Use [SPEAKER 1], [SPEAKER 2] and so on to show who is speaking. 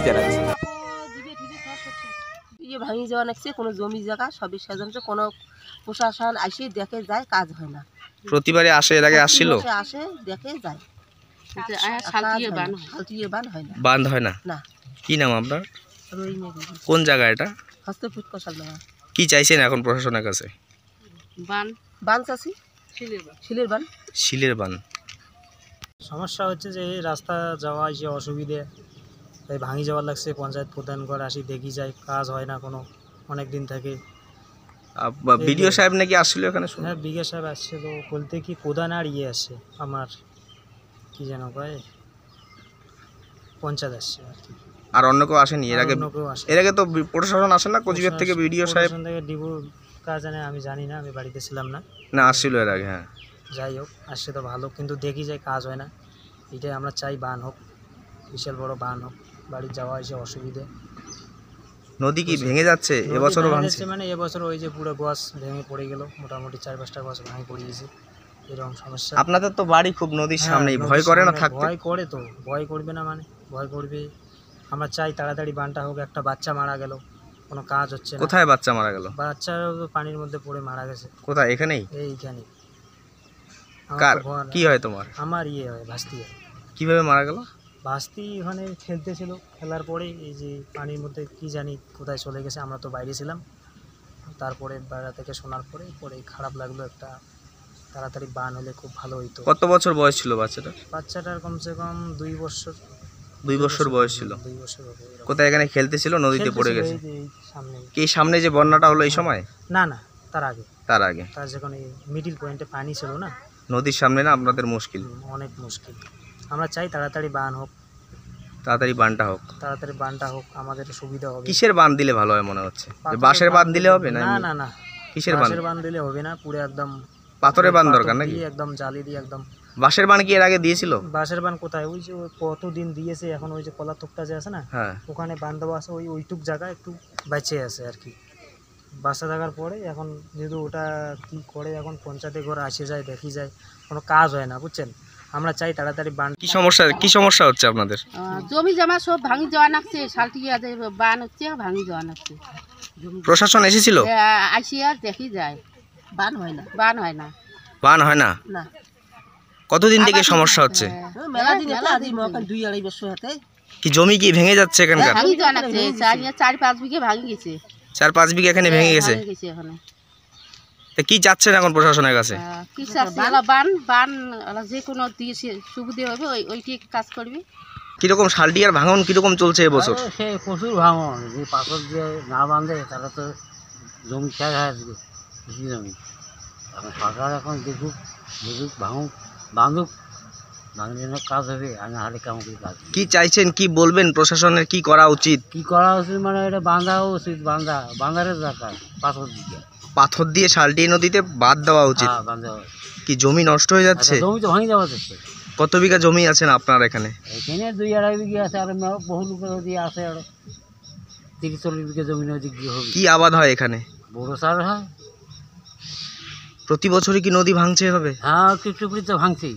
[SPEAKER 1] জানাচ্ছে।
[SPEAKER 2] ভাঙি যাওয়া নাকছে কোনো জমি জায়গা সবই সাজানো, কোনো প্রশাসন আসে দেখে যায়, কাজ হয় না।
[SPEAKER 1] প্রতিবারে আসে, এর আগে আসছিল?
[SPEAKER 2] আসে দেখে যায়,
[SPEAKER 1] বাঁধ হয় না।
[SPEAKER 2] না।
[SPEAKER 1] কি নাম আপনার? কোন জায়গা এটা?
[SPEAKER 2] হস্তপুর কষালডাঙ্গা।
[SPEAKER 1] কি চাইছেন এখন প্রশাসনের কাছে?
[SPEAKER 2] বান চাষি, শিলের বান।
[SPEAKER 1] শিলের বান।
[SPEAKER 3] সমস্যা হচ্ছে যে এই রাস্তা যাওয়া আসে অসুবিধে, তাই ভাঙি যাওয়ার লাগছে। পঞ্চায়েত প্রধান করে আসি দেখি যায়, কাজ হয় না কোনো, অনেক দিন থেকে।
[SPEAKER 1] বিডিও সাহেব নাকি আসছিল এখানে?
[SPEAKER 3] হ্যাঁ, বিডিও সাহেব আসছিল বলতে কি প্রধান আর আসছে আমার কি যেন কয় পঞ্চায়েত আসছে আর কি।
[SPEAKER 1] আর অন্য কেউ আসেনি এর আগে? এর আগে তো প্রশাসন আসে না কোচবিহার থেকে? বিডিও সাহেব
[SPEAKER 3] থেকে ডিবু কাজ জানে, আমি জানি না, আমি বাড়িতে ছিলাম না।
[SPEAKER 1] না, আসছিল এর আগে। হ্যাঁ,
[SPEAKER 3] যাই হোক, আসছে তো ভালো, কিন্তু দেখি যায় কাজ হয় না। এটাই আমরা চাই, বান হোক, বিশাল বড় বান হোক, বাড়ি যাওয়া এসে অসুবিধে।
[SPEAKER 1] নদী কি ভেঙে যাচ্ছে? এবছরও ভাঙছে?
[SPEAKER 3] মানে এবছর ওই যে পুরো গাছ ভেঙে পড়ে গেল, মোটামুটি 4-5টা গাছ ভেঙে পড়ে গেছে, এরকম সমস্যা।
[SPEAKER 1] আপনাদের তো বাড়ি খুব নদীর সামনেই, ভয় করে না থাকতে?
[SPEAKER 3] ভয় করে তো, ভয় করবে না মানে, ভয় করবে। আমরা চাই তাড়াতাড়ি বানটা হোক। একটা বাচ্চা মারা গেল, কোনো কাজ হচ্ছে না।
[SPEAKER 1] কোথায় বাচ্চা মারা গেল?
[SPEAKER 3] বাচ্চা পানির মধ্যে পড়ে মারা গেছে।
[SPEAKER 1] কোথায়? এখানেই?
[SPEAKER 3] এইখানে।
[SPEAKER 1] কার কি হয় তোমার?
[SPEAKER 3] আমার হয়, ভাস্তি হয়।
[SPEAKER 1] কিভাবে মারা গেল?
[SPEAKER 3] ভাস্তি ওখানে খেলতেছিল, খেলার পরে এই যে পানির মধ্যে কি জানি কোথায় চলে গেছে, আমরা তো বাইরে ছিলাম। তারপরে বাইরে থেকে শোনার পরে খারাপ লাগলো। একটা তাড়াতাড়ি বান হলে খুব ভালো হইতো।
[SPEAKER 1] কত বছর বয়স ছিল বাচ্চাটার?
[SPEAKER 3] বাচ্চাটার কমসে কম 2 বছর।
[SPEAKER 1] 2 বছর বয়স ছিল?
[SPEAKER 3] 2 বছর হবে।
[SPEAKER 1] কোথায়? এখানে খেলতেছিল, নদীতে পড়ে গেছে?
[SPEAKER 3] সামনে।
[SPEAKER 1] কি সামনে যে বন্যাটা হলো এই সময়?
[SPEAKER 3] না না, তার আগে।
[SPEAKER 1] তার
[SPEAKER 3] যখন এই মিডিল পয়েন্টে পানি ছিল না,
[SPEAKER 1] নদীর সামনে না, আপনাদের মুশকিল,
[SPEAKER 3] অনেক মুশকিল। আমরা চাই তাড়াতাড়ি বান হোক,
[SPEAKER 1] তাড়াতাড়ি বানটা হোক, আমাদের সুবিধা হবে। কিসের বান দিলে ভালো হয় মনে হচ্ছে? বাঁশের বান দিলে হবে? না না না, কিসের বান দিলে হবে না, পুরো একদম পাথরের বান দরকার নাকি? একদম জালি দিয়ে একদম। বাঁশের বান কি এর আগে দিয়েছিল? বাঁশের বান কোথায়, ওই যে কতদিন দিয়েছে, এখন ওই যে কলার থোপটা যে আছে না, ওখানে বান দেওয়া আছে, ওইটুক জায়গা একটু বেঁচে আছে আর কি। বাসা থাকার পরে এখন যেহেতু ওটা কি করে, এখন পঞ্চায়েতে ঘর আসে যায়, দেখি যায়, কোনো কাজ হয় না, বুঝছেন। আমরা চাই তাড়াতাড়ি বান। কি সমস্যা হচ্ছে আপনাদের?
[SPEAKER 2] জমি জমা সব ভাঙি যাওয়া নাকছে, শালটিয়া বান হচ্ছে, ভাঙি যাওয়া নাকছে।
[SPEAKER 1] প্রশাসন এসেছিল?
[SPEAKER 2] আসিয়া দেখি যায়, বান হয় না।
[SPEAKER 1] না। কতদিন থেকে সমস্যা হচ্ছে?
[SPEAKER 2] মেলা দিন, 2-2.5 বছর হতে।
[SPEAKER 1] কি জমি কি ভেঙে যাচ্ছে এখানকার?
[SPEAKER 2] ভাঙি যাওয়া নাকছে, 4-5 বিঘে ভাঙি গেছে।
[SPEAKER 1] 4-5 বিঘা এখানে ভেঙে গেছে। কি চাচ্ছেন এখন প্রশাসনের কাছে?
[SPEAKER 2] কি চাচ্ছি, বান যে কোনো দিয়ে সুবিধে হবে, ওইটি কাজ করবি।
[SPEAKER 1] কিরকম শালটিয়ার ভাঙন কিরকম চলছে এবছর?
[SPEAKER 3] সে প্রচুর ভাঙন, যে পাথর দিয়ে না বাঁধে তারা তো জমি শেষ হয়ে আসবে, কৃষি জমি। এখন সরকার এখন দেখুক বাঁধুক, বাঁধলে কাজ হবে, আমি হালে কেমন করে কাজ।
[SPEAKER 1] কি চাইছেন, কি বলবেন প্রশাসনের কি করা উচিত?
[SPEAKER 3] মানে এটা বাঁধাও উচিত, বাঁধারের দরকার। পাথর দিয়ে
[SPEAKER 1] শালটিয়া নদীতে বাঁধ দেওয়া উচিত। কি জমি নষ্ট হয়ে যাচ্ছে?
[SPEAKER 3] জমি তো ভাঙি যাওয়া যাচ্ছে।
[SPEAKER 1] কত বিঘা জমি আছেন আপনার এখানে?
[SPEAKER 3] এখানে 2-2.5 বিঘা আছে, আর বহু লোকের দিয়ে আছে, আরো 30-40 বিঘা জমি নদী হবে।
[SPEAKER 1] কি আবাদ হয় এখানে?
[SPEAKER 3] বড় সার হয়।
[SPEAKER 1] প্রতি বছরই কি নদী ভাঙছে এভাবে?
[SPEAKER 3] হ্যাঁ, কিছু তো ভাঙছেই।